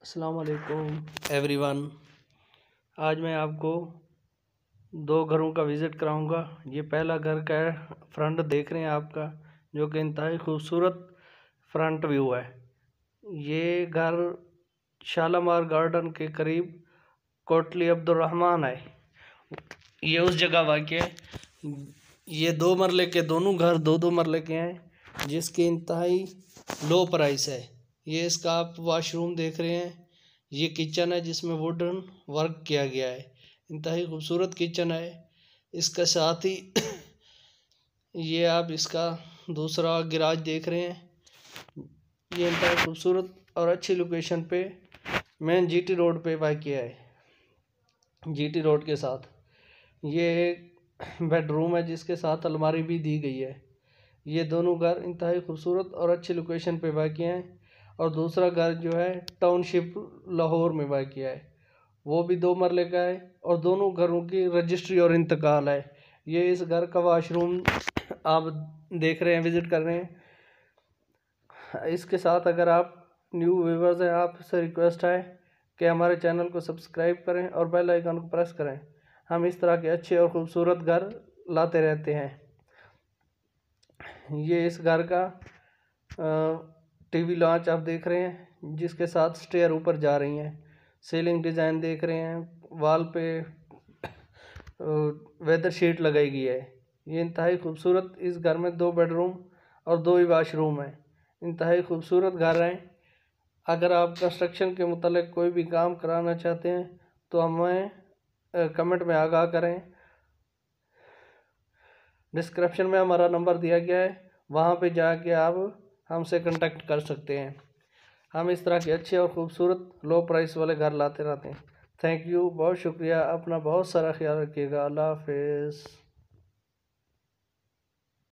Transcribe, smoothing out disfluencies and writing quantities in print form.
अस्सलाम वालेकुम एवरीवन। आज मैं आपको दो घरों का विज़िट कराऊंगा। ये पहला घर का फ्रंट देख रहे हैं आपका, जो कि इंतहाई खूबसूरत फ्रंट व्यू है। ये घर शालामार गार्डन के करीब कोटली अब्दुर्रहमान है। ये उस जगह वाक़ है। ये 2 मरले के दोनों घर दो मरले के हैं, जिसकी इंतहाई लो प्राइस है। ये इसका आप वॉशरूम देख रहे हैं। ये किचन है जिसमें वुडन वर्क किया गया है। इंतहाई खूबसूरत किचन है। इसके साथ ही ये आप इसका दूसरा गैराज देख रहे हैं। ये इंतहाई खूबसूरत और अच्छी लोकेशन पे मेन जीटी रोड पे वाक़ है। जीटी रोड के साथ ये एक बेडरूम है जिसके साथ अलमारी भी दी गई है। ये दोनों घर इंतहाई खूबसूरत और अच्छी लोकेशन पे वाक़ हैं। और दूसरा घर जो है टाउनशिप लाहौर में वाक़ है, वो भी 2 मरले का है और दोनों घरों की रजिस्ट्री और इंतकाल है। ये इस घर का वाशरूम आप देख रहे हैं, विज़िट कर रहे हैं। इसके साथ अगर आप न्यू व्यूवर्स हैं, आपसे रिक्वेस्ट है कि हमारे चैनल को सब्सक्राइब करें और बेल आइकन को प्रेस करें। हम इस तरह के अच्छे और ख़ूबसूरत घर लाते रहते हैं। ये इस घर का टीवी लॉन्च आप देख रहे हैं, जिसके साथ स्टेयर ऊपर जा रही हैं। सीलिंग डिज़ाइन देख रहे हैं, वॉल पे वेदर शीट लगाई गई है। ये इंतहाई खूबसूरत, इस घर में 2 बेडरूम और 2 ही वाशरूम हैं। इंतहाई खूबसूरत घर है। अगर आप कंस्ट्रक्शन के मुतालिक कोई भी काम कराना चाहते हैं तो हमें कमेंट में आगाह करें। डिस्क्रिप्शन में हमारा नंबर दिया गया है, वहाँ पे जाके आप हमसे कांटेक्ट कर सकते हैं। हम इस तरह के अच्छे और ख़ूबसूरत लो प्राइस वाले घर लाते रहते हैं। थैंक यू, बहुत शुक्रिया। अपना बहुत सारा ख्याल रखिएगा। अल्लाह हाफ़िज़।